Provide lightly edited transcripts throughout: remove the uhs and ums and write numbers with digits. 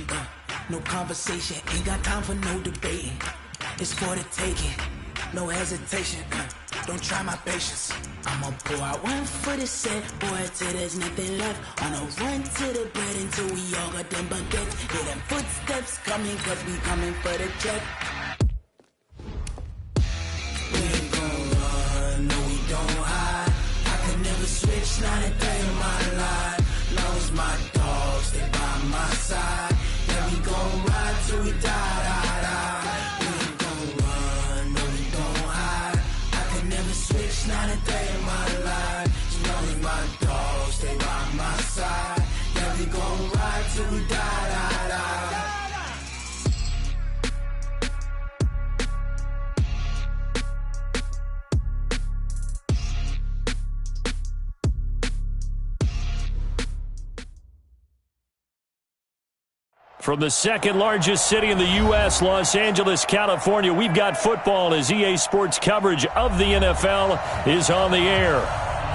waiting. No conversation, ain't got time for no debating. It's for the taking, no hesitation. Don't try my patience. I'ma pour out one for the set, boy, till there's nothing left. On a run to the bread until we all got them baguettes. Hear them footsteps coming, cause we coming for the check. We ain't gon' run, no we don't hide. I could never switch, not a day in my life. Long as my dogs, they by my side. Yeah, we gon' ride till we die, die, die. We ain't gon' run, no we don't hide. I could never switch, not a day in my life. As long as my dogs, they by my side. Yeah, we gon' ride till we die, die, die. From the second largest city in the U.S., Los Angeles, California, we've got football as EA Sports coverage of the NFL is on the air.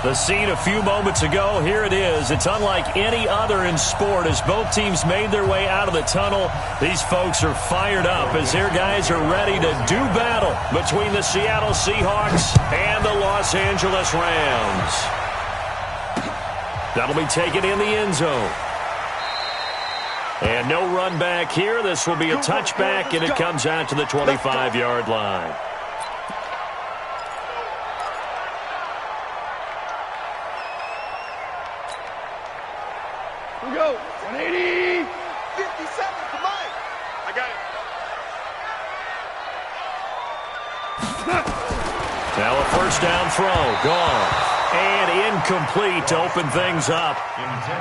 The scene a few moments ago, here it is. It's unlike any other in sport as both teams made their way out of the tunnel. These folks are fired up as their guys are ready to do battle between the Seattle Seahawks and the Los Angeles Rams. That'll be taken in the end zone. And no run back here. This will be a touchback, and it comes out to the 25-yard line. Here we go. 180. 57 for Mike. I got it. Now a first down throw. Gone. And incomplete to open things up.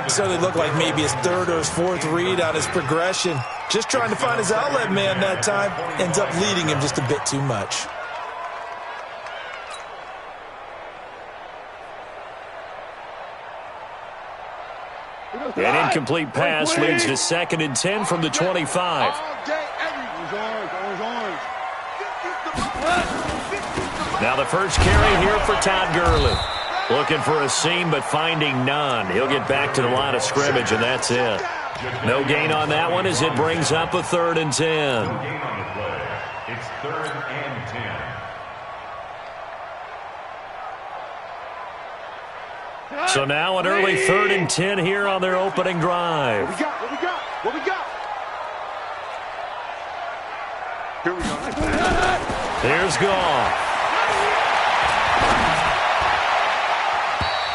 Certainly looked like maybe his third or his fourth read on his progression. Just trying to find his outlet man that time. Ends up leading him just a bit too much. An incomplete pass leads to 2nd and 10 from the 25. Now the first carry here for Todd Gurley. Looking for a seam, but finding none. He'll get back to the line of scrimmage, and that's it. No gain on that one as it brings up a 3rd and 10. No gain on the play. It's 3rd and 10. So now an early 3rd and 10 here on their opening drive. What we got? What we got? What we got? Here we go. Here's Goff.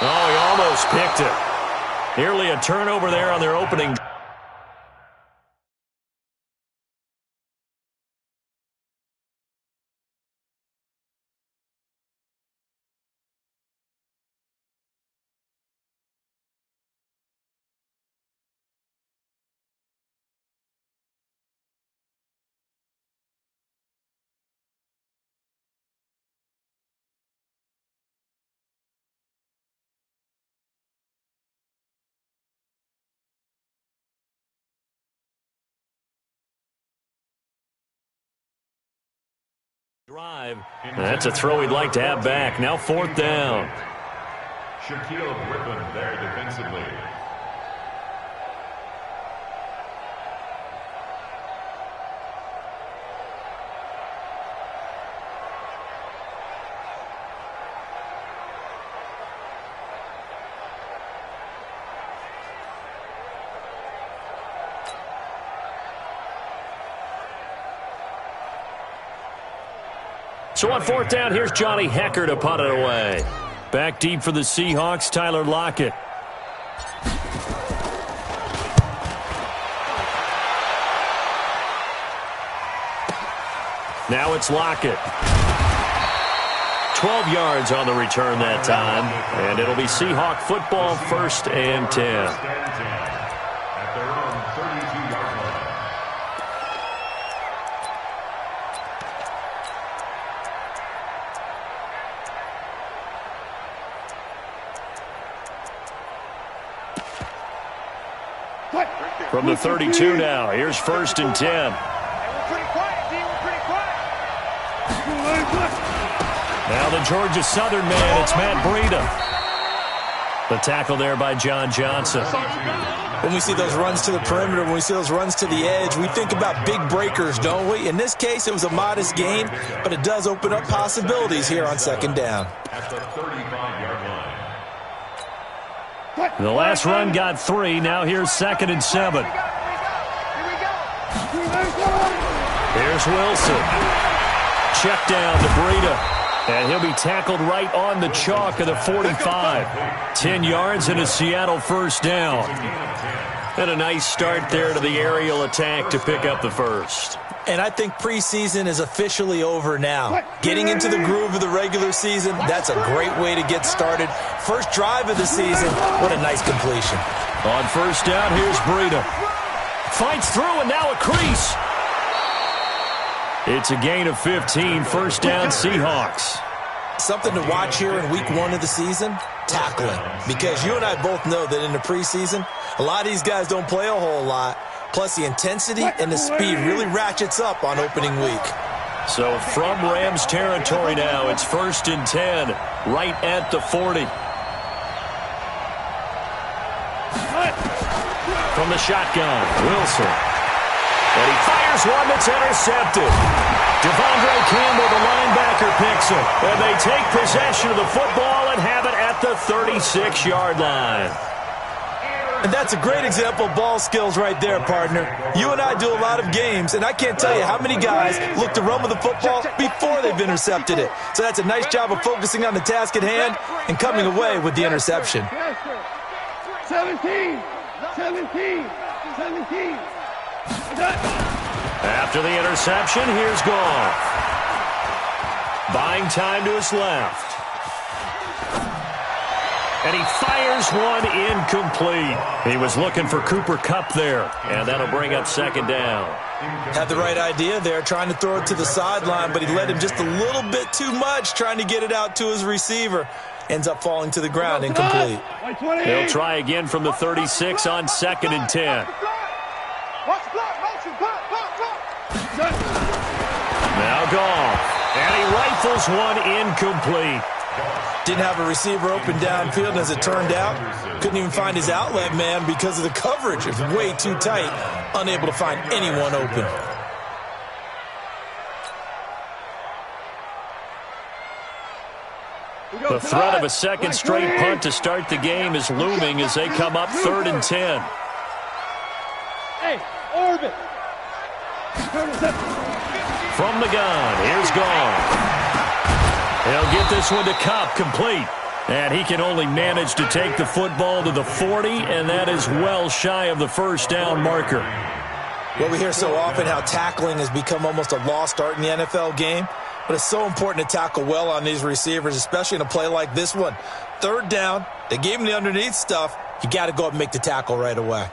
Oh, he almost picked it. Nearly a turnover there on their opening. Drive. That's a throw he'd like to have back. Now 4th down. Shaquille Griffin there defensively. So on 4th down, here's Johnny Hecker to punt it away. Back deep for the Seahawks, Tyler Lockett. Now it's Lockett. 12 yards on the return that time. And it'll be Seahawk football, 1st and 10. At their own 32-yard line. From the 32 now, here's 1st and 10. We're pretty quiet, D. We're pretty quiet. Now the Georgia Southern man, it's Matt Breida. The tackle there by John Johnson. When we see those runs to the perimeter, when we see those runs to the edge, we think about big breakers, don't we? In this case, it was a modest gain, but it does open up possibilities here on second down. At the 35-yard line. The last run got 3. Now here's 2nd and 7. Here's Wilson. Check down to Breida. And he'll be tackled right on the chalk of the 45. 10 yards and a Seattle first down. And a nice start there to the aerial attack to pick up the first. And I think preseason is officially over now. Getting into the groove of the regular season, that's a great way to get started. First drive of the season, what a nice completion. On first down, here's Breida. Fights through, and now a crease. It's a gain of 15, first down Seahawks. Something to watch here in week 1 of the season, tackling. Because you and I both know that in the preseason, a lot of these guys don't play a whole lot. Plus the intensity and the speed really ratchets up on opening week. So from Rams territory now, it's 1st and 10, right at the 40. From the shotgun, Wilson. And he fires one that's intercepted. Devondre Campbell, the linebacker, picks it. And they take possession of the football and have it at the 36-yard line. And that's a great example of ball skills right there, partner. You and I do a lot of games, and I can't tell you how many guys look to run with the football before they've intercepted it. So that's a nice job of focusing on the task at hand and coming away with the interception. 17. After the interception, here's Goff. Buying time to his left. And he fires one incomplete. He was looking for Cooper Kupp there, and that'll bring up 2nd down. Had the right idea there, trying to throw it to the sideline, but he led him just a little bit too much, trying to get it out to his receiver. Ends up falling to the ground, incomplete. He'll try again from the 36 on 2nd and 10. Now Goff, and he rifles one incomplete. Didn't have a receiver open downfield, and as it turned out, couldn't even find his outlet man because of the coverage. It was way too tight, unable to find anyone open. The threat of a second straight punt to start the game is looming as they come up 3rd and 10. Hey, orbit. From the gun, here's Goff. He'll get this one to Kupp, complete. And he can only manage to take the football to the 40, and that is well shy of the first down marker. Well, we hear so often how tackling has become almost a lost art in the NFL game, but it's so important to tackle well on these receivers, especially in a play like this one. 3rd down, they gave him the underneath stuff. You got to go up and make the tackle right away.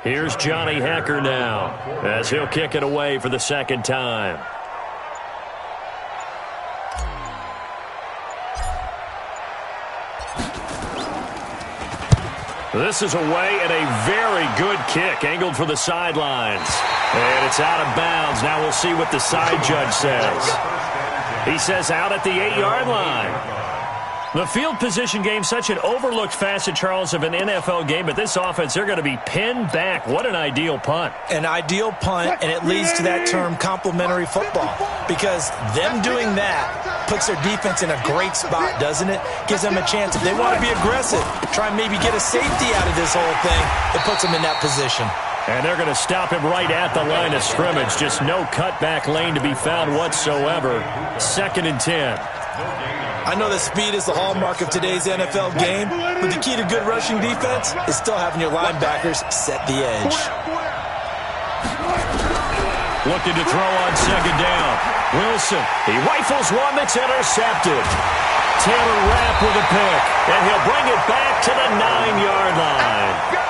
Here's Johnny Hekker now, as he'll kick it away for the 2nd time. This is away and a very good kick, angled for the sidelines. And it's out of bounds. Now we'll see what the side judge says. He says out at the 8-yard line. The field position game, such an overlooked facet, Charles, of an NFL game, but this offense, they're going to be pinned back. What an ideal punt. An ideal punt, and it leads to that term complementary football, because them doing that puts their defense in a great spot, doesn't it? Gives them a chance. If they want to be aggressive, try and maybe get a safety out of this whole thing, it puts them in that position. And they're going to stop him right at the line of scrimmage. Just no cutback lane to be found whatsoever. 2nd and 10. I know that speed is the hallmark of today's NFL game, but the key to good rushing defense is still having your linebackers set the edge. Looking to throw on 2nd down. Wilson, he rifles one that's intercepted. Taylor Rapp with a pick, and he'll bring it back to the 9-yard line.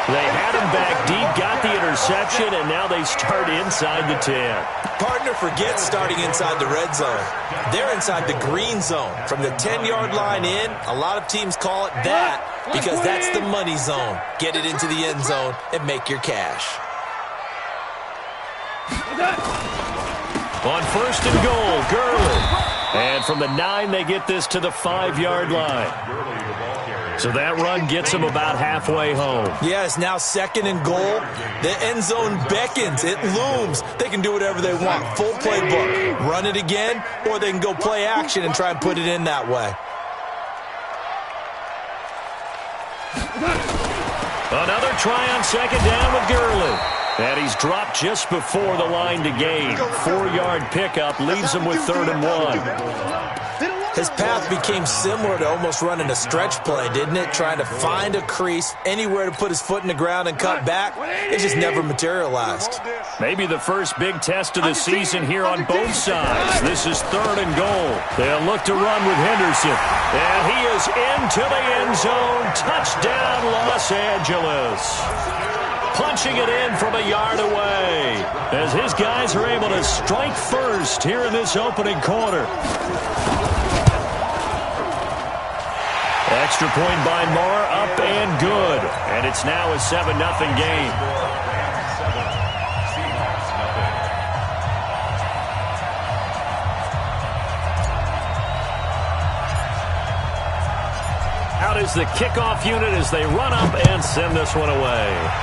They had him back deep, got the interception, and now they start inside the 10. Partner, forget starting inside the red zone. They're inside the green zone. From the 10-yard line in, a lot of teams call it that because that's the money zone. Get it into the end zone and make your cash. On first and goal, Gurley. And from the 9, they get this to the 5-yard line. So that run gets them about halfway home. Yeah, it's now second and goal. The end zone beckons. It looms. They can do whatever they want. Full playbook. Run it again, or they can go play action and try and put it in that way. Another try on second down with Gurley. And he's dropped just before the line to gain. 4-yard pickup leaves him with 3rd and 1. His path became similar to almost running a stretch play, didn't it? Trying to find a crease, anywhere to put his foot in the ground and cut back. It just never materialized. Maybe the first big test of the season here on both sides. This is 3rd and goal. They'll look to run with Henderson. And he is into the end zone. Touchdown, Los Angeles. Punching it in from a yard away as his guys are able to strike first here in this opening quarter. Extra point by Marr, up and good. And it's now a 7-0 game. Out is the kickoff unit as they run up and send this one away.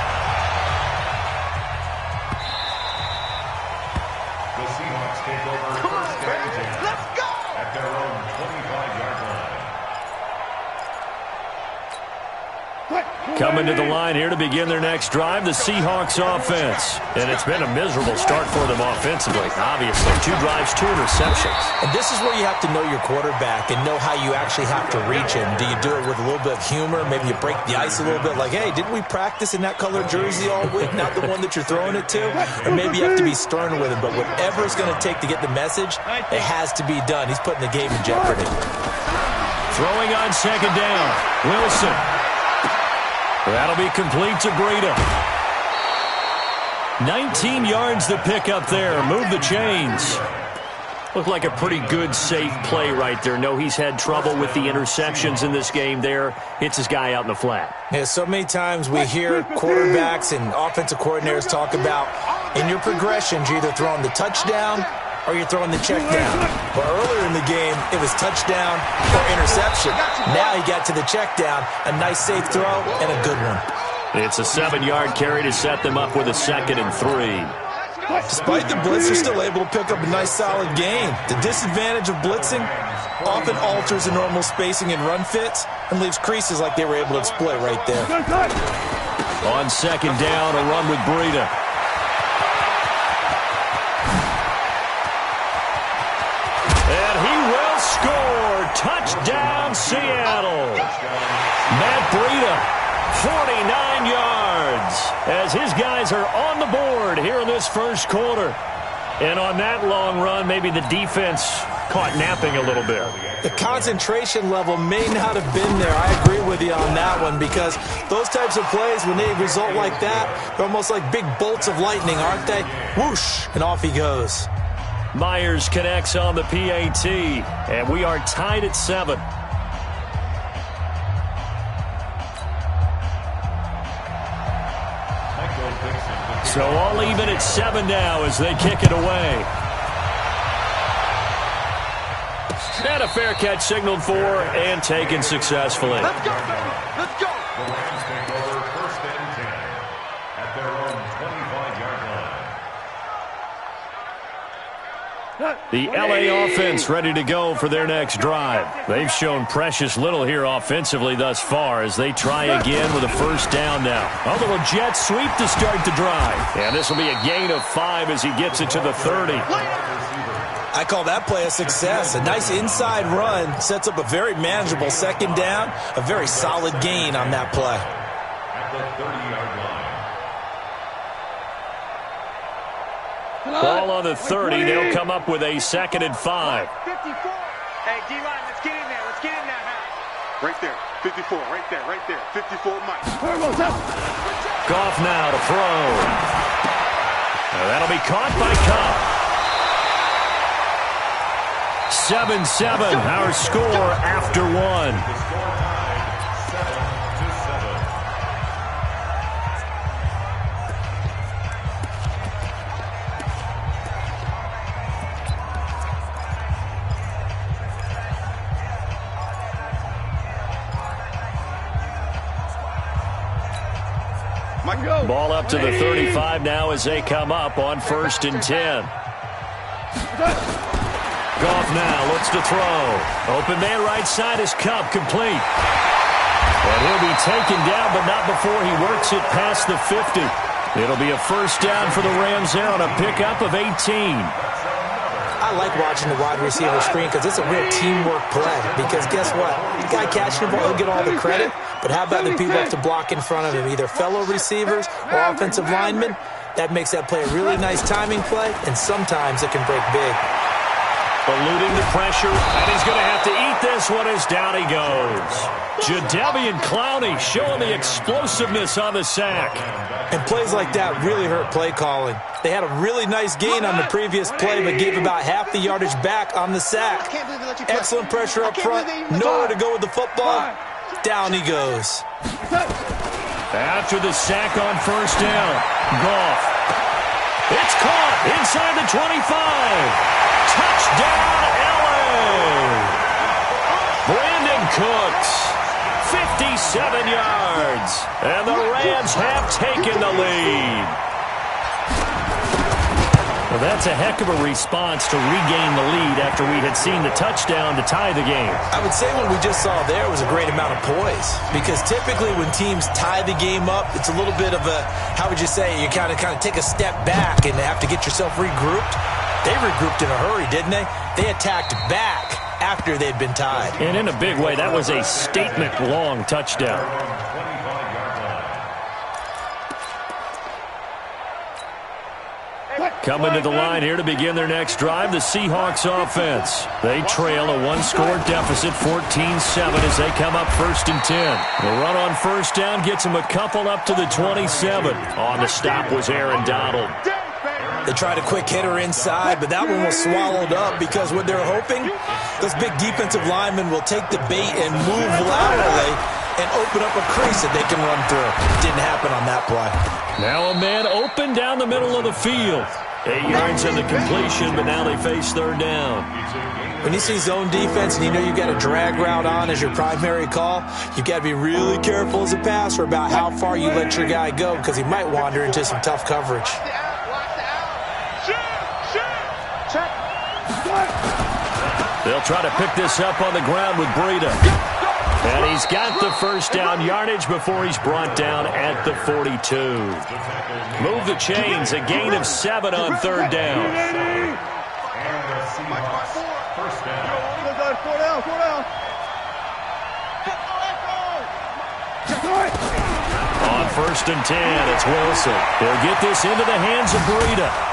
Coming to the line here to begin their next drive, the Seahawks offense. And it's been a miserable start for them offensively, obviously. 2 drives, 2 interceptions. And this is where you have to know your quarterback and know how you actually have to reach him. Do you do it with a little bit of humor? Maybe you break the ice a little bit, like, hey, didn't we practice in that color jersey all week, not the one that you're throwing it to? Or maybe you have to be stern with him. But whatever it's going to take to get the message, it has to be done. He's putting the game in jeopardy. Throwing on second down, Wilson. That'll be complete to Breida. 19 yards to pick up there. Move the chains. Looked like a pretty good, safe play right there. No, he's had trouble with the interceptions in this game there. Hits his guy out in the flat. Yeah, so many times we hear quarterbacks and offensive coordinators talk about in your progressions, you're either throwing the touchdown or you're throwing the check down. But earlier in the game, it was touchdown or interception. Now he got to the check down. A nice safe throw and a good one. It's a 7-yard carry to set them up with a 2nd and 3. Despite the blitz, they're still able to pick up a nice solid gain. The disadvantage of blitzing often alters the normal spacing and run fits and leaves creases like they were able to exploit right there. On second down, a run with Breida. And he will score. Touchdown, Seattle. Matt Breida, 49 yards, as his guys are on the board here in this first quarter. And on that long run, maybe the defense caught napping a little bit. The concentration level may not have been there. I agree with you on that one, because those types of plays, when they result like that, they're almost like big bolts of lightning, aren't they? Whoosh, and off he goes. Myers connects on the PAT, and we are tied at 7. So all even at 7 now as they kick it away. And a fair catch signaled for and taken successfully. Let's go, baby. Let's go. The Rams take over 1st and 10 at their own 25-yard line. The LA offense ready to go for their next drive. They've shown precious little here offensively thus far as they try again with a 1st down now. A little jet sweep to start the drive. And this will be a gain of 5 as he gets it to the 30. I call that play a success. A nice inside run sets up a very manageable 2nd down. A very solid gain on that play. At the 30-yard line. Ball on the 30. They'll come up with a 2nd and 5. 54. Hey, D-line, let's get in there. Let's get in there, man. Right there. 54. Right there. Right there. 54, Mike. Goff now to throw. Now that'll be caught by Cobb. 7-7, our score after 1. The score tied 7-7. Ball up to the 35 now as they come up on 1st and 10. Goff now looks to throw. Open man right side is Cup, complete. And he'll be taken down, but not before he works it past the 50. It'll be a 1st down for the Rams there on a pickup of 18. I like watching the wide receiver screen because it's a real teamwork play. Because guess what? The guy catching the ball, he'll get all the credit. But how about the people have to block in front of him, either fellow receivers or offensive linemen? That makes that play a really nice timing play, and sometimes it can break big. Eluding the pressure, and he's going to have to eat this one as down he goes. Jadeveon Clowney showing the explosiveness on the sack. And plays like that really hurt play calling. They had a really nice gain on the previous play, but gave about half the yardage back on the sack. Excellent pressure up front, nowhere to go with the football. Down he goes. After the sack on 1st down, Goff. It's caught inside the 25. Touchdown, L.A. Brandon Cooks, 57 yards, and the Rams have taken the lead. Well, that's a heck of a response to regain the lead after we had seen the touchdown to tie the game. I would say what we just saw there was a great amount of poise, because typically when teams tie the game up, it's a little bit of a, how would you say, you kind of take a step back and have to get yourself regrouped. They regrouped in a hurry, didn't they? They attacked back after they'd been tied. And in a big way, that was a statement-long touchdown. Coming to the line here to begin their next drive, the Seahawks offense. They trail a one-score deficit, 14-7, as they come up 1st and 10. The run on 1st down gets them a couple up to the 27. On the stop was Aaron Donald. They tried a quick hitter inside, but that one was swallowed up because what they're hoping, those big defensive linemen will take the bait and move laterally and open up a crease that they can run through. Didn't happen on that play. Now a man open down the middle of the field. 8 yards in the completion, but now they face 3rd down. When you see zone defense and you know you got a drag route on as your primary call, you got to be really careful as a passer about how far you let your guy go because he might wander into some tough coverage. They'll try to pick this up on the ground with Breida. And he's got the 1st down yardage before he's brought down at the 42. Move the chains, a gain of 7 on 3rd down. On 1st and 10, it's Wilson. They'll get this into the hands of Breida.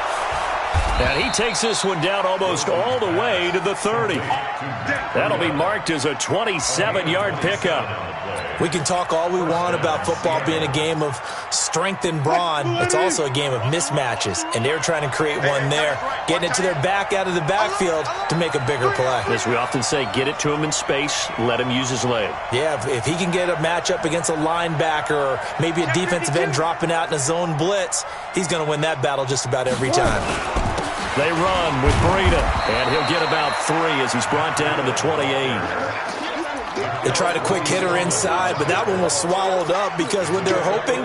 And he takes this one down almost all the way to the 30. That'll be marked as a 27-yard pickup. We can talk all we want about football being a game of strength and brawn. It's also a game of mismatches, and they're trying to create one there, getting it to their back out of the backfield to make a bigger play. As we often say, get it to him in space, let him use his leg. Yeah, if he can get a matchup against a linebacker or maybe a defensive end dropping out in a zone blitz, he's going to win that battle just about every time. They run with Breida, and he'll get about 3 as he's brought down to the 28. They tried a quick hitter inside, but that one was swallowed up because what they're hoping,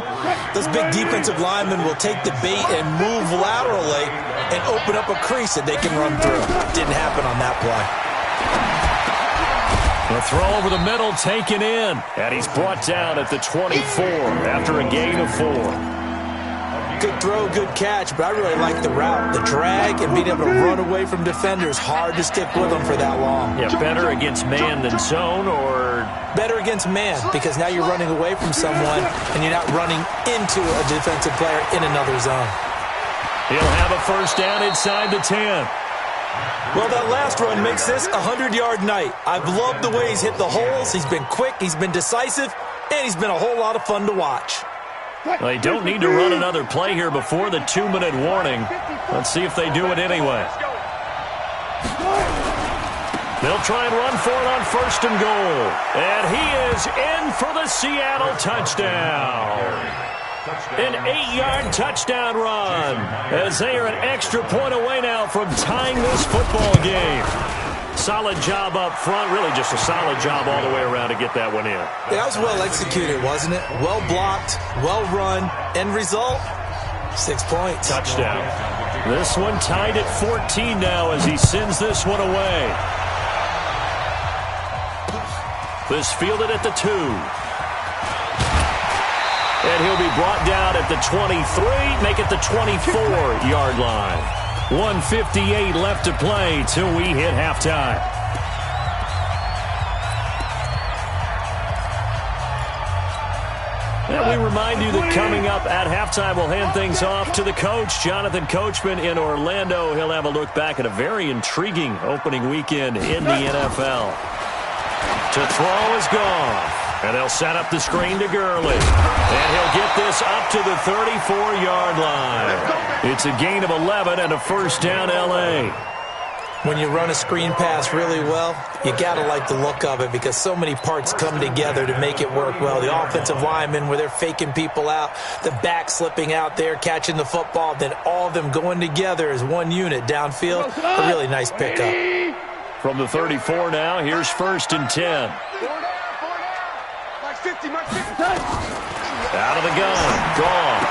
those big defensive linemen will take the bait and move laterally and open up a crease that they can run through. Didn't happen on that play. The throw over the middle taken in, and he's brought down at the 24 after a gain of 4. Good throw, good catch, but I really like the route. The drag and being able to run away from defenders, hard to stick with them for that long. Yeah, better against man than zone, or? Better against man, because now you're running away from someone and you're not running into a defensive player in another zone. He'll have a 1st down inside the 10. Well, that last run makes this a 100-yard night. I've loved the way he's hit the holes. He's been quick, he's been decisive, and he's been a whole lot of fun to watch. They don't need to run another play here before the 2-minute warning. Let's see if they do it anyway. They'll try and run for it on 1st and goal. And he is in for the Seattle touchdown. An 8-yard touchdown run as they are an extra point away now from tying this football game. Solid job up front. Really just a solid job all the way around to get that one in. Yeah, that was well executed, wasn't it? Well blocked, well run. End result, 6 points. Touchdown. This one tied at 14 now as he sends this one away. This fielded at the 2. And he'll be brought down at the 23, make it the 24-yard line. 1:58 left to play till we hit halftime. And we remind you that coming up at halftime, we'll hand things off to the coach, Jonathan Coachman in Orlando. He'll have a look back at a very intriguing opening weekend in the NFL. To throw is gone. And they'll set up the screen to Gurley. And he'll get this up to the 34-yard line. It's a gain of 11 and a first down, L.A. When you run a screen pass really well, you got to like the look of it because so many parts come together to make it work well. The offensive linemen, where they're faking people out, the back slipping out there, catching the football, then all of them going together as one unit downfield. A really nice pickup. From the 34 now, here's 1st and 10. Out of the gun. Gone.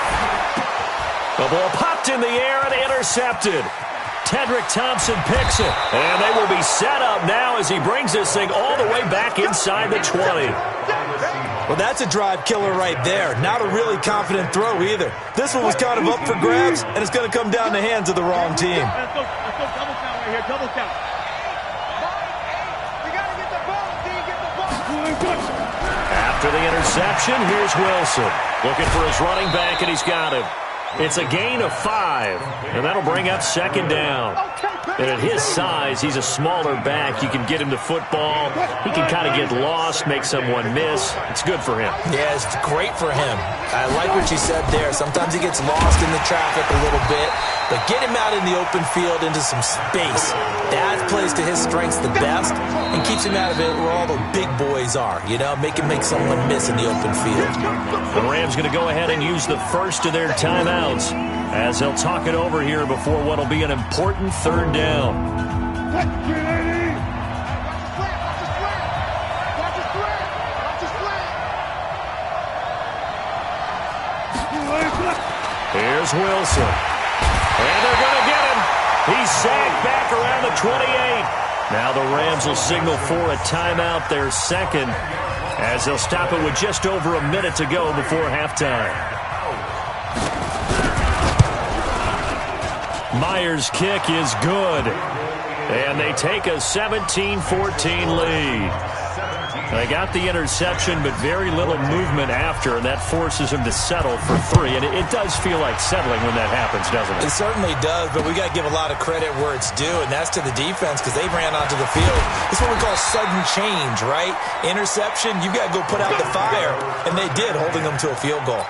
The ball popped in the air and intercepted. Tedrick Thompson picks it. And they will be set up now as he brings this thing all the way back inside the 20. Well, that's a drive killer right there. Not a really confident throw either. This one was kind of up for grabs, and it's going to come down the hands of the wrong team. Let's go double count right here. Double count. You got to get the ball, D. Get the ball. After the interception, here's Wilson. Looking for his running back, and he's got him. It's a gain of 5, and that'll bring up 2nd down. And at his size, he's a smaller back. You can get him to football. He can kind of get lost, make someone miss. It's good for him. Yeah, it's great for him. I like what you said there. Sometimes he gets lost in the traffic a little bit, but get him out in the open field into some space. That plays to his strengths the best and keeps him out of it where all the big boys are. You know, make him make someone miss in the open field. The Rams going to go ahead and use the first of their timeouts as they'll talk it over here before what will be an important 3rd down. Here's Wilson. And they're going to get him. He's sacked back around the 28. Now the Rams will signal for a timeout, their 2nd, as they'll stop it with just over a minute to go before halftime. Myers' kick is good. And they take a 17-14 lead. They got the interception, but very little movement after, and that forces him to settle for 3. And it does feel like settling when that happens, doesn't it? It certainly does, but we got to give a lot of credit where it's due, and that's to the defense because they ran onto the field. It's what we call sudden change, right? Interception, you've got to go put out the fire, and they did, holding them to a field goal.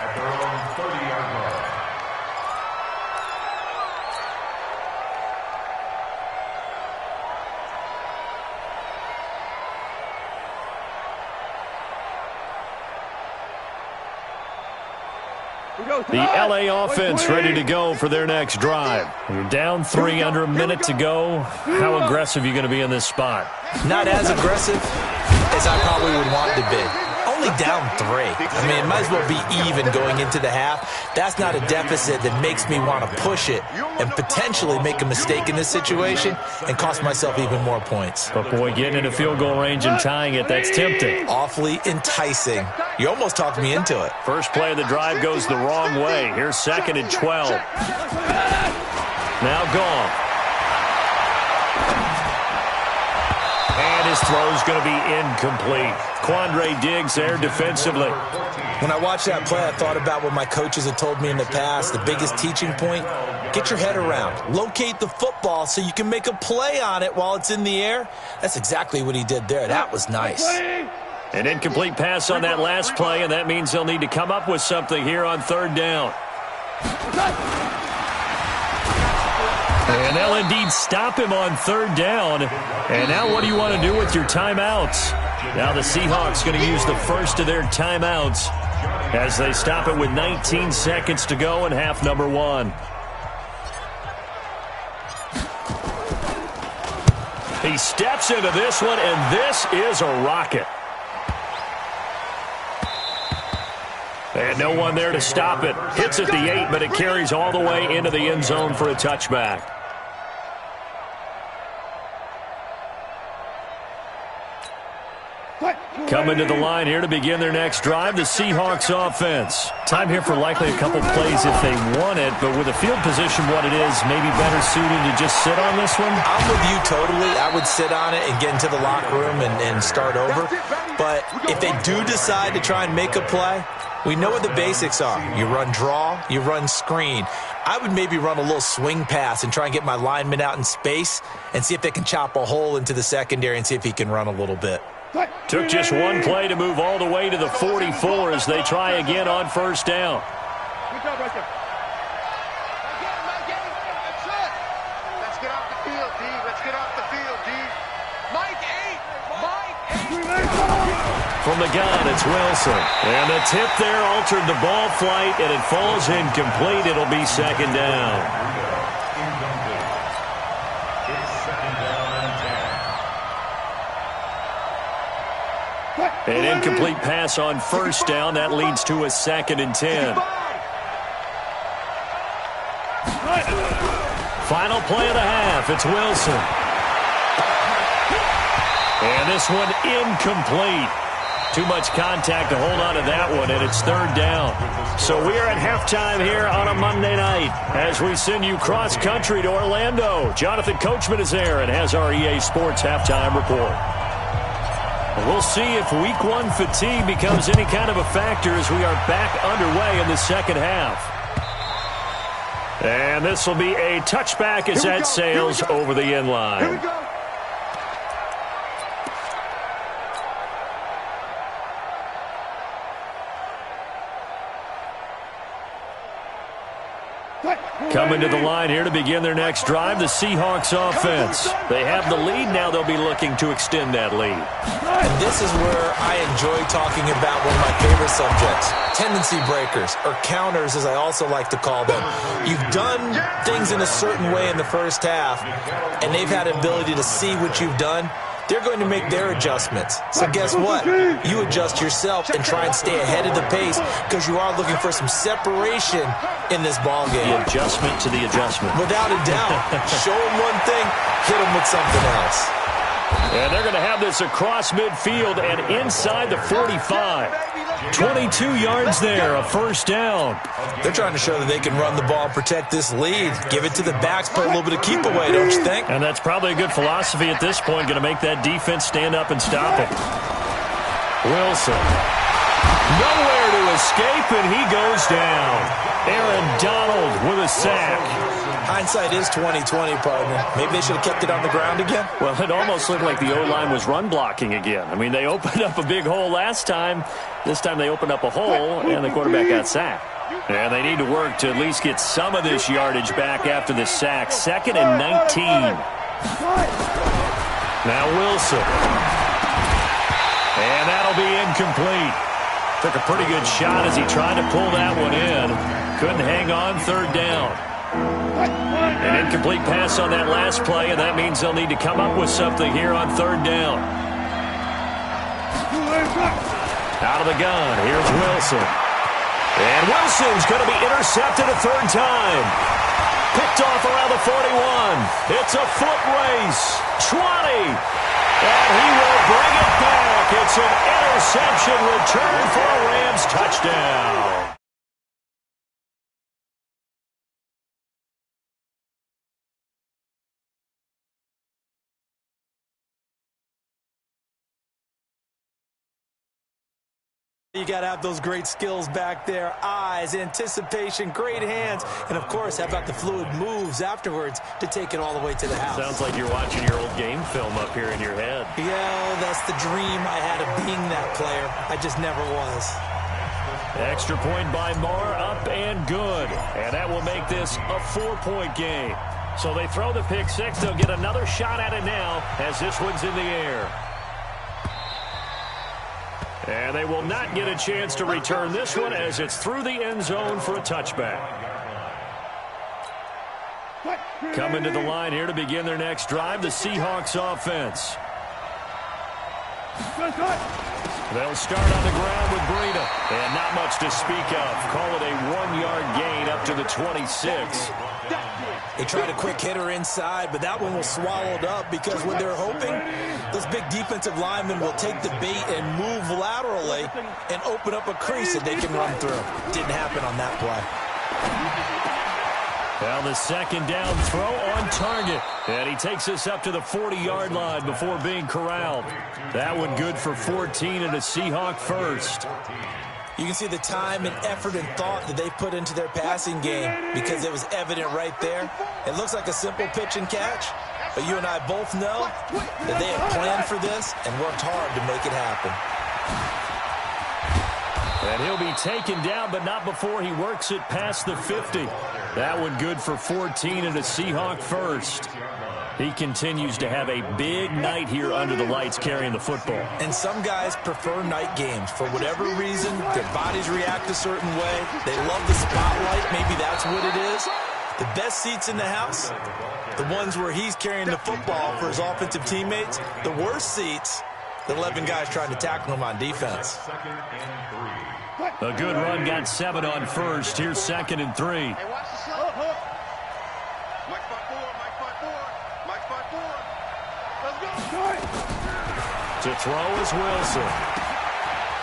The L.A. offense ready to go for their next drive. You're down 3, under a minute to go. How aggressive are you going to be in this spot? Not as aggressive as I probably would want to be. Only down 3. I mean, it might as well be even going into the half. That's not a deficit that makes me want to push it and potentially make a mistake in this situation and cost myself even more points. But, boy, getting into field goal range and tying it, that's tempting. Awfully enticing. You almost talked me into it. First play of the drive goes the wrong way. Here's 2nd and 12. Now gone. And his throw's going to be incomplete. Quandre Diggs there defensively. When I watched that play, I thought about what my coaches had told me in the past. The biggest teaching point, get your head around. Locate the football so you can make a play on it while it's in the air. That's exactly what he did there. That was nice. An incomplete pass on that last play, and that means they'll need to come up with something here on 3rd down. And they'll indeed stop him on 3rd down. And now what do you want to do with your timeouts? Now the Seahawks going to use the first of their timeouts as they stop it with 19 seconds to go in half number 1. He steps into this one, and this is a rocket. And no one there to stop it. Hits at the 8, but it carries all the way into the end zone for a touchback. Coming to the line here to begin their next drive, the Seahawks offense. Time here for likely a couple plays if they want it, but with the field position what it is, maybe better suited to just sit on this one? I'm with you totally. I would sit on it and get into the locker room and start over. But if they do decide to try and make a play, we know what the basics are. You run draw, you run screen. I would maybe run a little swing pass and try and get my lineman out in space and see if they can chop a hole into the secondary and see if he can run a little bit. Took just one play to move all the way to the 44 as they try again on first down. Good job right there. That's it. Let's get off the field, D. Let's get off the field, D. Mike 8. From the gun, it's Wilson. And the tip there altered the ball flight, and it falls incomplete. It'll be second down. An incomplete pass on first down. That leads to a 2nd and 10. Final play of the half. It's Wilson. And this one incomplete. Too much contact to hold on to that one, and it's 3rd down. So we are at halftime here on a Monday night as we send you cross-country to Orlando. Jonathan Coachman is there and has our EA Sports halftime report. We'll see if Week 1 fatigue becomes any kind of a factor as we are back underway in the second half. And this will be a touchback as that sails over the end line. Here we go. Coming to the line here to begin their next drive, the Seahawks offense. They have the lead. Now they'll be looking to extend that lead. And this is where I enjoy talking about one of my favorite subjects, tendency breakers, or counters as I also like to call them. You've done things in a certain way in the first half, and they've had the ability to see what you've done. They're going to make their adjustments. So guess what? You adjust yourself and try and stay ahead of the pace because you are looking for some separation in this ball game. The adjustment to the adjustment. Without a doubt. Show them one thing, hit them with something else. And they're going to have this across midfield and inside the 45. 22 yards there, a first down. They're trying to show that they can run the ball and protect this lead. Give it to the backs, put a little bit of keep away, don't you think? And that's probably a good philosophy at this point, going to make that defense stand up and stop it. Wilson. Nowhere to escape, and he goes down. Aaron Donald with a sack. Hindsight is 20/20, partner. Maybe they should have kept it on the ground again. Well, it almost looked like the O-line was run blocking again. I mean, they opened up a big hole last time. This time they opened up a hole, and the quarterback got sacked. And they need to work to at least get some of this yardage back after the sack. 2nd and 19. Now Wilson. And that'll be incomplete. Took a pretty good shot as he tried to pull that one in. Couldn't hang on, 3rd down. An incomplete pass on that last play, and that means they'll need to come up with something here on 3rd down. Out of the gun, here's Wilson. And Wilson's going to be intercepted a 3rd time. Picked off around the 41. It's a foot race. 20. And he will bring it back. It's an interception return for a Rams touchdown. You got to have those great skills back there. Eyes, anticipation, great hands. And, of course, how about the fluid moves afterwards to take it all the way to the house. Sounds like you're watching your old game film up here in your head. Yeah, that's the dream I had of being that player. I just never was. Extra point by Marr, up and good. And that will make this a 4-point game. So they throw the pick six. They'll get another shot at it now as this one's in the air. And they will not get a chance to return this one as it's through the end zone for a touchback. Coming to the line here to begin their next drive, the Seahawks offense. They'll start on the ground with Breida. And not much to speak of. Call it a 1-yard gain up to the 26. They tried a quick hitter inside, but that one was swallowed up because when they're hoping those big defensive linemen will take the bait and move laterally and open up a crease that they can run through. Didn't happen on that play. Well, the second down throw on target. And he takes us up to the 40-yard line before being corralled. That one good for 14 and a Seahawk first. You can see the time and effort and thought that they put into their passing game because it was evident right there. It looks like a simple pitch and catch, but you and I both know that they have planned for this and worked hard to make it happen. And he'll be taken down, but not before he works it past the 50. That one good for 14 and a Seahawk first. He continues to have a big night here under the lights carrying the football. And some guys prefer night games. For whatever reason, their bodies react a certain way. They love the spotlight. Maybe that's what it is. The best seats in the house, the ones where he's carrying the football for his offensive teammates. The worst seats, the 11 guys trying to tackle him on defense. A good run, got 7 on first. Here's 2nd and 3. Hey, watch the slot. Mike 5-4, Mike 5-4, Mike 5-4. Let's go. To throw is Wilson.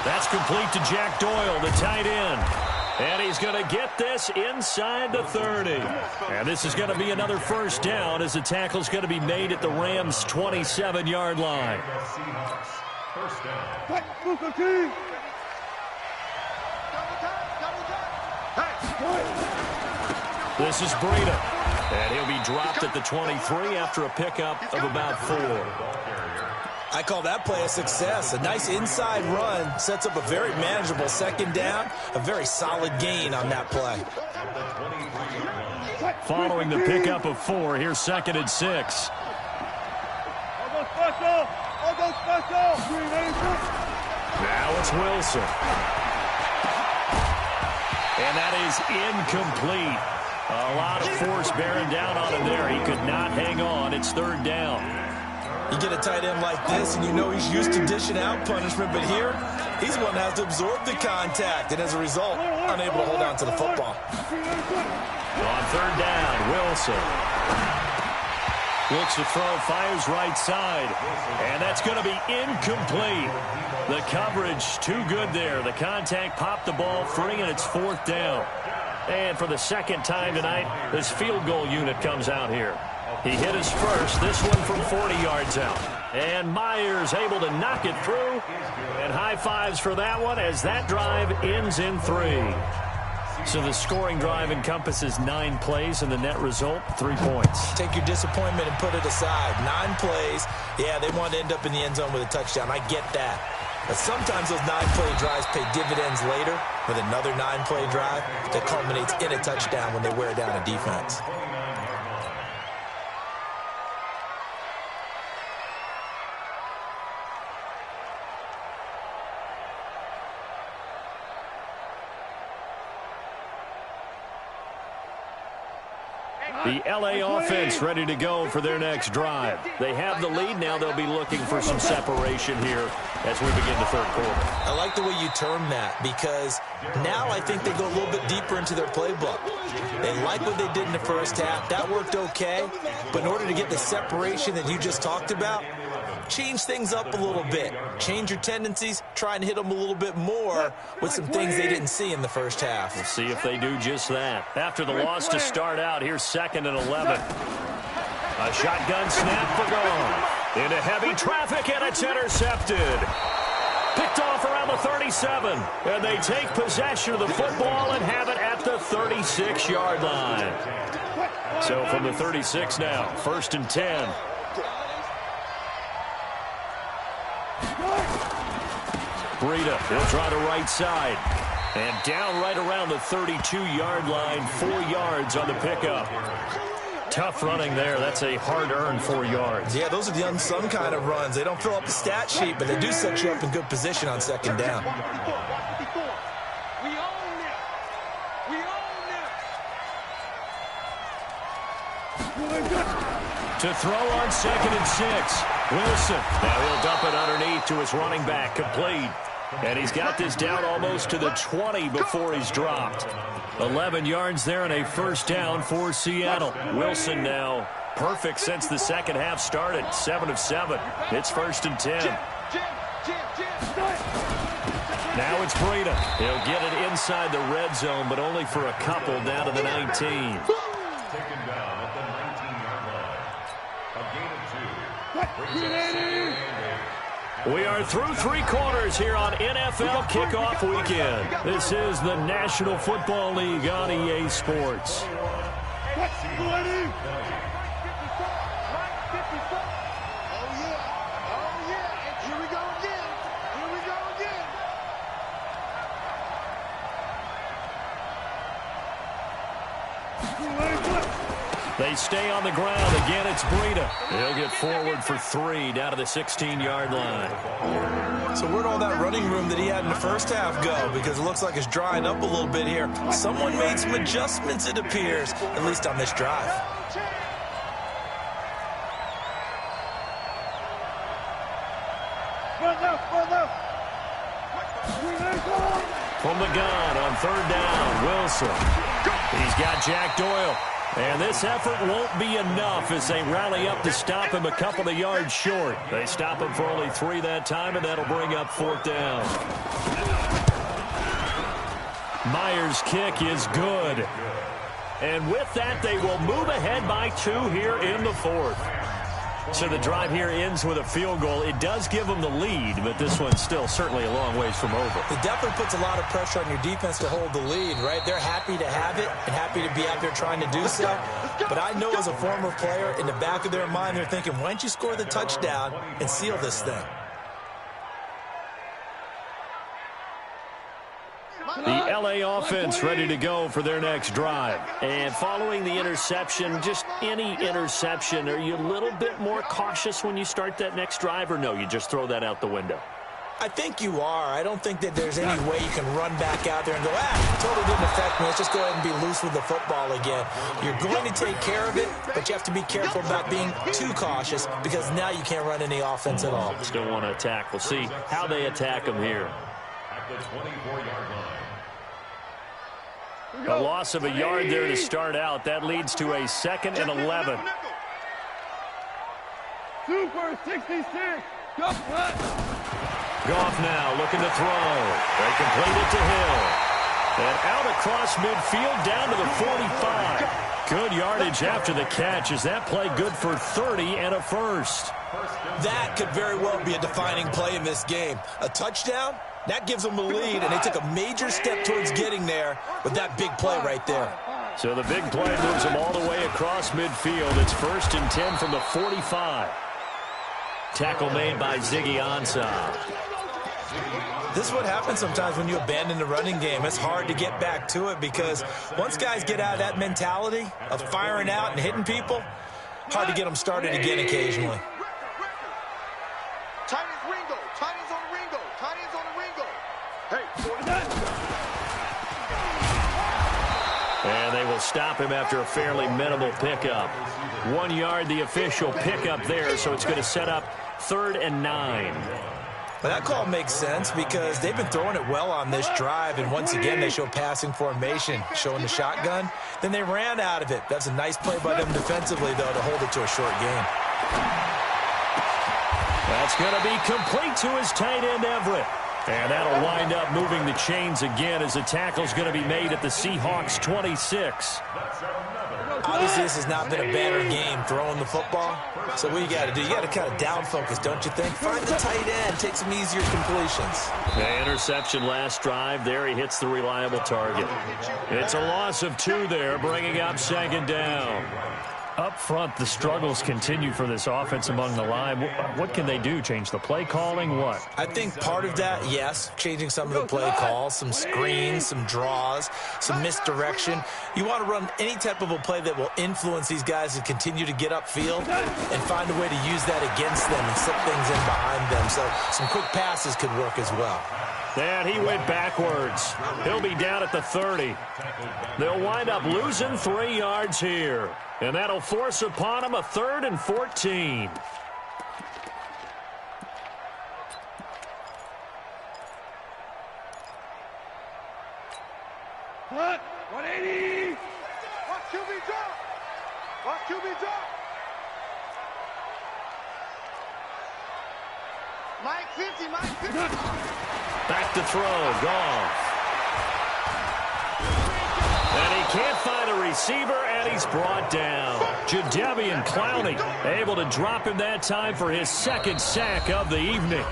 That's complete to Jack Doyle, the tight end. And he's going to get this inside the 30. And this is going to be another first down as the tackle's going to be made at the Rams' 27-yard line. First down. This is Breida. And he'll be dropped at the 23 after a pickup of about 4. I call that play a success. A nice inside run sets up a very manageable second down, a very solid gain on that play. Following the pickup of 4, here's 2nd and 6. Now it's Wilson. And that is incomplete. A lot of force bearing down on him there. He could not hang on. It's 3rd down. You get a tight end like this, and you know he's used to dishing out punishment, but here, he's one that has to absorb the contact, and as a result, unable to hold on to the football. On 3rd down, Wilson looks to throw, fires right side, and that's going to be incomplete. The coverage too good there. The contact popped the ball free, and it's 4th down. And for the second time tonight, this field goal unit comes out here. He hit his first, this one from 40 yards out. And Myers able to knock it through. And high fives for that one as that drive ends in 3. So the scoring drive encompasses 9 plays, and the net result, 3 points. Take your disappointment and put it aside. 9 plays. Yeah, they want to end up in the end zone with a touchdown. I get that. But sometimes those 9-play drives pay dividends later with another 9-play drive that culminates in a touchdown when they wear down a defense. The LA offense ready to go for their next drive. They have the lead. Now they'll be looking for some separation here as we begin the 3rd quarter. I like the way you term that because now I think they go a little bit deeper into their playbook. They like what they did in the first half. That worked okay. But in order to get the separation that you just talked about, change things up a little bit. Change your tendencies. Try and hit them a little bit more with some things they didn't see in the first half. We'll see if they do just that. After the loss to start out, here's 2nd and 11. A shotgun snap for goal. Into heavy traffic, and it's intercepted. Picked off around the 37. And they take possession of the football and have it at the 36-yard line. So from the 36 now, 1st and 10. Breida, he'll try the right side. And down right around the 32-yard line, 4 yards on the pickup. Tough running there. That's a hard-earned 4 yards. Yeah, those are the unsung kind of runs. They don't fill up the stat sheet, but they do set you up in good position on 2nd down. To throw on 2nd and 6. Wilson. Now he'll dump it underneath to his running back. Complete. And he's got this down almost to the 20 before he's dropped. 11 yards there and a first down for Seattle. Wilson now perfect since the second half started. 7 of 7. It's 1st and 10. Now it's Breida. He'll get it inside the red zone, but only for a couple down to the 19. Taken down at the 19-yard line. A gain of 2. We are through 3 quarters here on NFL Kickoff Weekend. This is the National Football League on EA Sports. They stay on the ground. Again, it's Breida. He'll get forward for 3 down to the 16-yard line. So where'd all that running room that he had in the first half go? Because it looks like it's drying up a little bit here. Someone made some adjustments, it appears, at least on this drive. From the gun on 3rd down, Wilson. He's got Jack Doyle. And this effort won't be enough as they rally up to stop him a couple of yards short. They stop him for only 3 that time, and that'll bring up 4th down. Myers' kick is good. And with that, they will move ahead by 2 here in the 4th. So the drive here ends with a field goal. It does give them the lead, but this one's still certainly a long ways from over. It definitely puts a lot of pressure on your defense to hold the lead, right? They're happy to have it and happy to be out there trying to do so. But I know as a former player, in the back of their mind, they're thinking, why don't you score the touchdown and seal this thing? The LA offense ready to go for their next drive. And following the interception, just any interception, are you a little bit more cautious when you start that next drive, or no, you just throw that out the window? I think you are. I don't think that there's any way you can run back out there and go, totally didn't affect me. Let's just go ahead and be loose with the football again. You're going to take care of it, but you have to be careful about being too cautious because now you can't run any offense at all. Still want to attack. We'll see how they attack them here. At the 24-yard line. A loss of a yard there to start out. That leads to a 2nd and 11. Super 66. Goff now looking to throw. They complete it to Hill. And out across midfield down to the 45. Good yardage after the catch. Is that play good for 30 and a first? That could very well be a defining play in this game. A touchdown? That gives them the lead, and they took a major step towards getting there with that big play right there. So the big play moves them all the way across midfield. It's 1st and 10 from the 45. Tackle made by Ziggy Ansah. This is what happens sometimes when you abandon the running game. It's hard to get back to it because once guys get out of that mentality of firing out and hitting people, hard to get them started again occasionally. And they will stop him after a fairly minimal pickup. 1 yard, the official pickup there, so it's going to set up 3rd and 9. Well, that call makes sense because they've been throwing it well on this drive, and once again they show passing formation, showing the shotgun. Then they ran out of it. That's a nice play by them defensively, though, to hold it to a short game. That's going to be complete to his tight end, Everett. And that'll wind up moving the chains again as the tackle's going to be made at the Seahawks 26. Obviously, this has not been a banner game throwing the football. So what you got to do, you got to kind of down focus, don't you think? Find the tight end, take some easier completions. The interception last drive. There he hits the reliable target. It's a loss of 2 there, bringing up 2nd down. Up front, the struggles continue for this offense among the line. What can they do? Change the play calling? What? I think part of that, yes, changing some of the play calls, some screens, some draws, some misdirection. You want to run any type of a play that will influence these guys to continue to get upfield and find a way to use that against them and slip things in behind them. So some quick passes could work as well. And he went backwards. He'll be down at the 30. They'll wind up losing 3 yards here. And that'll force upon him a 3rd and 14. What? 180! Watch QB drop! Watch QB drop! Mike 50, Mike 50! Back to throw, Goff. And he can't find a receiver, and he's brought down. Jadeveon Clowney able to drop him that time for his 2nd sack of the evening.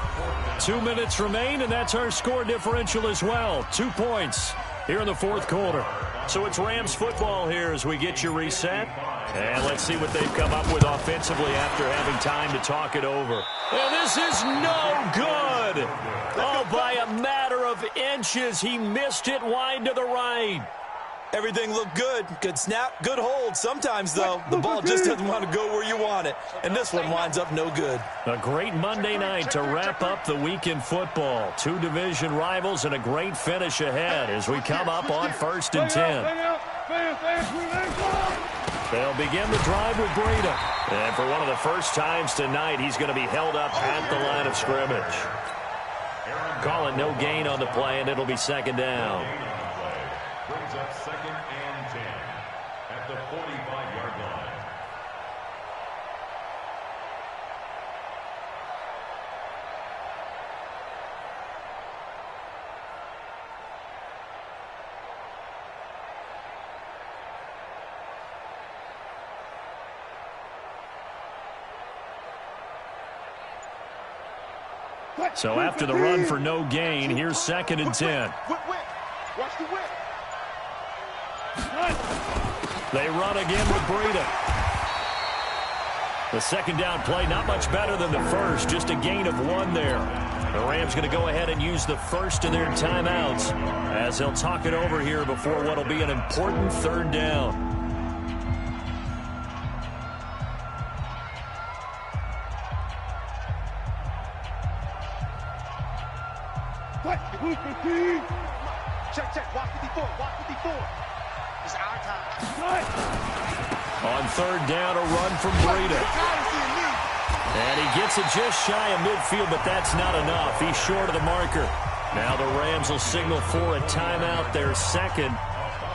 2 minutes remain, and that's our score differential as well. 2 points here in the 4th quarter. So it's Rams football here as we get you reset. And let's see what they've come up with offensively after having time to talk it over. And this is no good. Oh, by a matter of inches, he missed it wide to the right. Everything looked good. Good snap, good hold. Sometimes, though, the ball just doesn't want to go where you want it. And this one winds up no good. A great Monday night to wrap up the week in football. 2 division rivals and a great finish ahead as we come up on 1st and 10. They'll begin the drive with Breida. And for one of the first times tonight, he's going to be held up at the line of scrimmage. Call it no gain on the play, and it'll be 2nd down. Brings up 2nd and 10 at the 45-yard line. So after the run for no gain, here's 2nd and 10. Watch the whip. They run again with Breida. The 2nd down play, not much better than the first, just a gain of 1 there. The Rams going to go ahead and use the first of their timeouts as they'll talk it over here before what will be an important 3rd down. Check. Watch 54. Watch 54. It's our time. On 3rd down, a run from Breida. And he gets it just shy of midfield, but that's not enough. He's short of the marker. Now the Rams will signal for a timeout, their 2nd,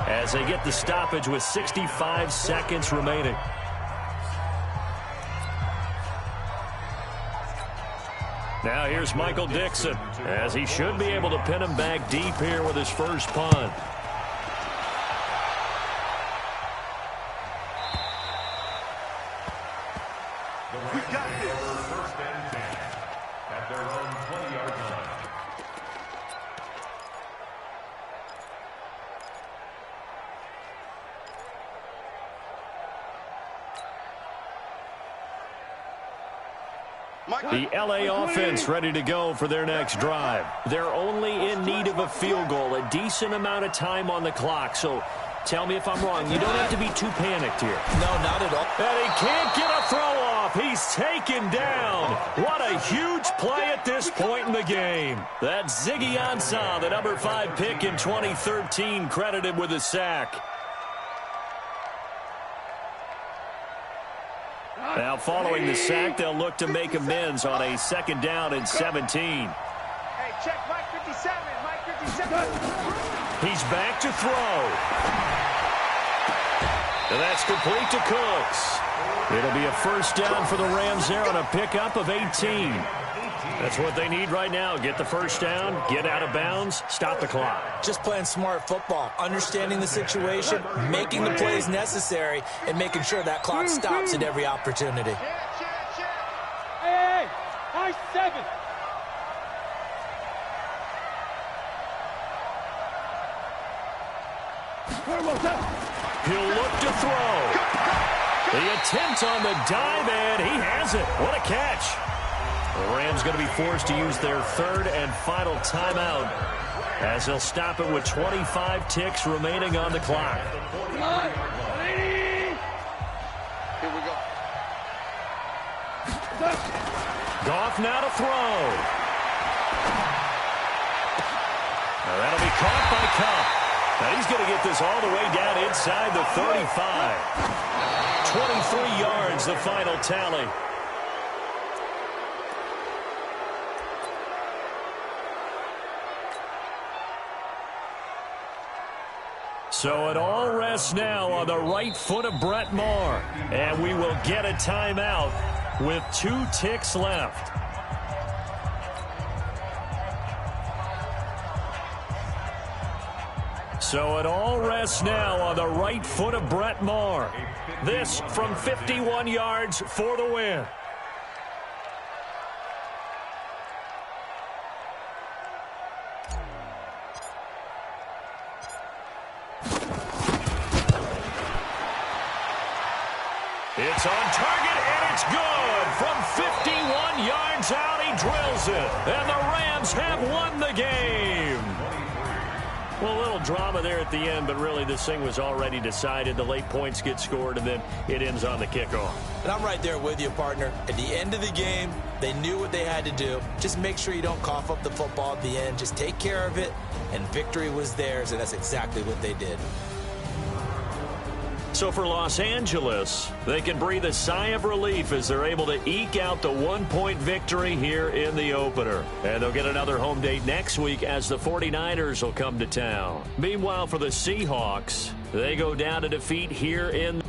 as they get the stoppage with 65 seconds remaining. Now here's Michael Dixon, as he should be able to pin him back deep here with his first punt. We got this. 1st and 10 at their own 20-yard line. The LA offense ready to go for their next drive. They're only in need of a field goal, a decent amount of time on the clock. So tell me if I'm wrong. You don't have to be too panicked here. No, not at all. And he can't get a throw off. He's taken down. What a huge play at this point in the game. That's Ziggy Ansah, the number 5 pick in 2013, credited with a sack. Now, following the sack, they'll look to make amends on a 2nd down and 17. Hey, check Mike 57. Mike 57. He's back to throw. And that's complete to Cooks. It'll be a 1st down for the Rams there on a pickup of 18. That's what they need right now. Get the 1st down, get out of bounds, stop the clock. Just playing smart football, understanding the situation, making the plays necessary, and making sure that clock stops at every opportunity. Hey, nice 7. He'll look to throw. The attempt on the dive, and he has it. What a catch. The Rams going to be forced to use their 3rd and final timeout as they'll stop it with 25 ticks remaining on the clock. Here we go. Goff now to throw. Now that'll be caught by Cup. Now he's going to get this all the way down inside the 35. 23 yards, the final tally. So it all rests now on the right foot of Brett Maher. And we will get a timeout with 2 ticks left. So it all rests now on the right foot of Brett Maher. This from 51 yards for the win. It's on target, and it's good. From 51 yards out, he drills it. And the Rams have won the game. Well, a little drama there at the end, but really this thing was already decided. The late points get scored, and then it ends on the kickoff. And I'm right there with you, partner. At the end of the game, they knew what they had to do. Just make sure you don't cough up the football at the end. Just take care of it, and victory was theirs, and that's exactly what they did. So for Los Angeles, they can breathe a sigh of relief as they're able to eke out the 1-point victory here in the opener. And they'll get another home date next week as the 49ers will come to town. Meanwhile, for the Seahawks, they go down to defeat here in